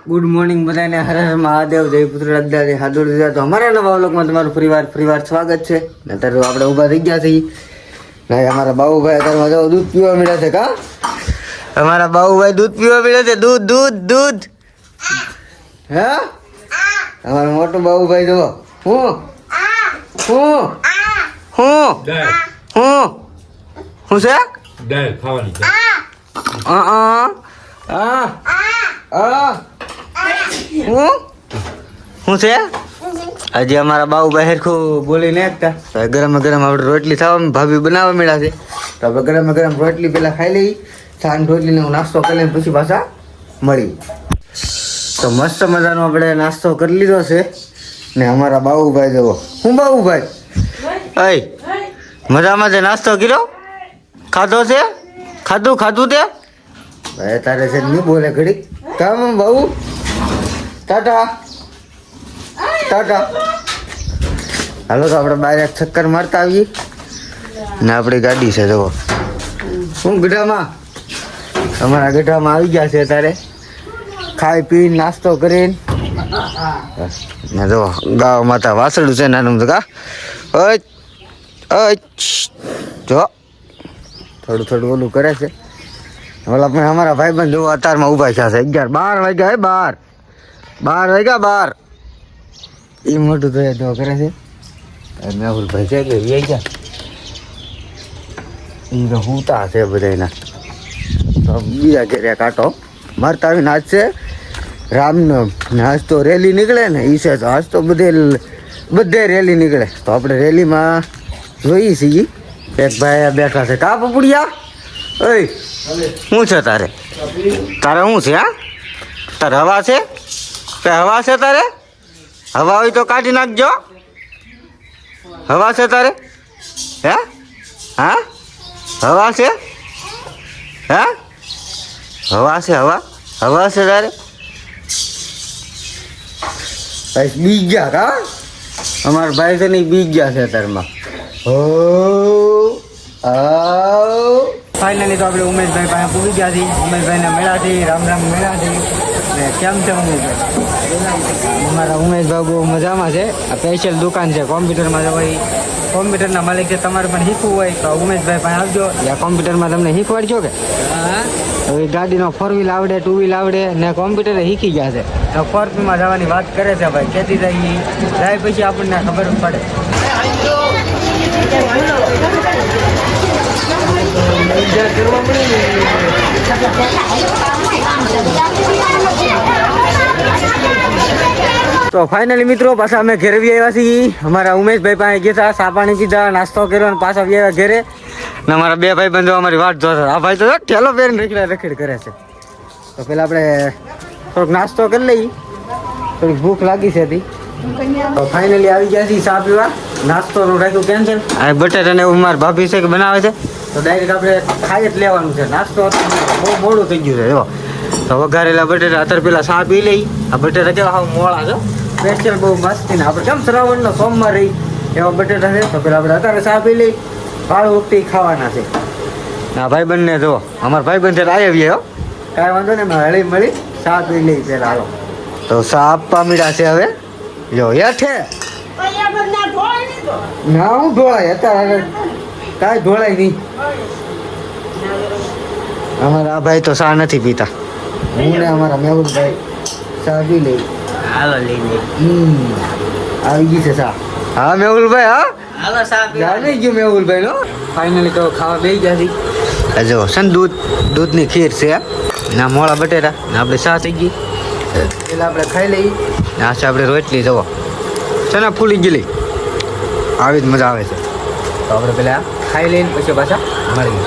Good morning બધાને. હર હર મહાદેવ, જય પુત્ર અદ્દાજી હાદુર દીધા. તો અમારા નવા વ્લોગમાં તમારું ફરીવાર સ્વાગત છે. અત્યારે આપણે ઊભા થઈ ગયા છીએ ને અમારા બાબુભાઈ અત્યારમાં જો દૂધ પીવા મળ્યા છે. કા અમારા બાબુભાઈ દૂધ પીવા મળ્યા છે. દૂધ હે અમારા મોટો બાબુભાઈ જો હું છે દાળ ખાવાની છે. શું છે હજી અમારા બાબુભાઈ હેરખું બોલી ને એકતા ગરમ આપણે રોટલી થવા ભાભી બનાવવા મળ્યા છે. તો આપણે ગરમ રોટલી પેલા ખાઈ લઈ, સાંજ રોટલીને નાસ્તો કરી લઈને પછી પાછા મળી. તો મસ્ત મજાનો આપણે નાસ્તો કરી લીધો છે ને અમારા બાબુભાઈ જવો. હું બાબુભાઈ અય મજામાં છે? નાસ્તો કર્યો? ખાધો છે? ખાધું તે ભાઈ તારે છે નહીં બોલે ઘડી. કામ બાબુ ટાટા હાલો તો આપણે બહાર એક ચક્કર મારતા આવીએ ને આપણી ગાડી છે જુઓ. શું ગઢામાં અમારા ગઢામાં આવી ગયા છે ત્યારે ખાઈ પી નાસ્તો કરીને ને જો ગાવ માતા વાસળું છે નાનું કા જો થોડું ઓલું કરે છે. ઓલા પણ અમારા ભાઈબંધ જો અત્યારમાં ઊભા થયા છે. 12 વાગ્યા 12 વાગ્યા એ મોટું તો જો કરે છે. મેહુલભાઈ છે કે એ ગયા એ તો હુતા છે બધાના. તો બીજા ઘેરે કાંટો મારતા આવીને આજ છે રામનવમી ને આજ તો રેલી નીકળે ને એ છે. તો આજ તો બધે રેલી નીકળે. તો આપણે રેલીમાં જોઈએ છીએ. એક ભાઈ બેઠા છે. કા પપુડિયા ઓય શું છે તારે શું છે? હા તારે હવા છે કે હવા છે તારે? હવા હોય તો કાઢી નાખજો. હવા છે તારે? હે હા હવા છે? હે હવા છે? હવા છે તારે? ભાઈ બી ગયા કા અમારા ભાઈ છે ને બી ગયા છે અત્યારમાં. ફાઇનલી તો આપણે ઉમેશભાઈ પાસે પૂરી ગયા છીએ. ઉમેશભાઈને મળ્યા છીએ. રામ મળ્યા છીએ. ને કેમ છે ઉમેશભાઈ? અમારા ઉમેશભાઈ બહુ મજામાં છે. આ સ્પેશિયલ દુકાન છે કોમ્પ્યુટરમાં જવાય. કોમ્પ્યુટરના માલિક છે. તમારે પણ શીખવું હોય તો ઉમેશભાઈ પાસે આવજો. આ કોમ્પ્યુટરમાં તમને શીખવાડજો કે હવે ગાડીનો 4 વ્હીલ આવડે, 2 વ્હીલ આવડે ને કોમ્પ્યુટર શીખી ગયા છે. તો 4 વ્હીલમાં જવાની વાત કરે છે ભાઈ. ખેતી જાય પછી આપણને ખબર પડે. તો ફાઇનલી મિત્રો પાછા અમે ઘેરે આવ્યા છીએ. અમારા ઉમેશભાઈ પાસે ગયા ચા પાણી પીધા, નાસ્તો કર્યો અને પાછા આવ્યા ઘેરે. ને અમારા બે ભાઈ બંધો અમારી વાટ જોતા. આ ભાઈ તો ઠેલો પહેરીને રખડ કરે છે. તો પેલા આપણે થોડોક નાસ્તો કરી લઈએ. થોડીક ભૂખ લાગી છે હતી. તો ફાઇનલી આવી ગયા છીએ ચા પીવા. નાસ્તોનું રાખ્યું કેન્સલ. આ બટેટાને એવું મારી ભાભી છે કે બનાવે છે. તો ડાયરેક્ટ આપણે ખાઈ જ લેવાનું છે. નાસ્તો બહુ મોડું થઈ ગયું છે. જો તો વઘારેલા બટેટા અત્યારે પેલા ચા પી લઈ. આ બટેટા કેવા હાવ મોળા છે સ્પેશિયલ બહુ મસ્તી. ને આપણે કેમ શ્રાવણનો સોમવાર રહી એવા બટેટા છે. તો પેલા આપણે અત્યારે ચા પી લઈ. વાળું વખતે ખાવાના છે. ના ભાઈબંધને જો અમારા ભાઈબંધ આવી હો કાંઈ વાંધો ને હળી મળી ચા પી લઈ પેલા. હાલો તો ચા આપવા મળ્યા છે હવે. જો હેઠે ના હું ઢોળાય અત્યારે કાંઈ ઢોળાય નહીં. અમારા આ ભાઈ તો ચા નથી પીતા. હું ને અમારા મેહુલભાઈ ચા પી લઈ. હાલો લઈ લે. આવી ગઈ છે ચા. હા મેહુલભાઈ હા હાલો ચા પી નહીં ગયું મેહુલભાઈ નો. ફાઇનલી તો ખાવા બેસી ગયા છે. જો છે ને દૂધની ખીર છે ના મોળા બટેટા ને આપણે ચા થઈ ગઈ. પેલા આપણે ખાઈ લઈએ. આ છે આપણે રોટલી જવો છે ને ફૂલી ગયેલી. આવી જ મજા આવે છે. તો આપણે પેલા ખાઈ લઈને પછી પાછા મળીએ.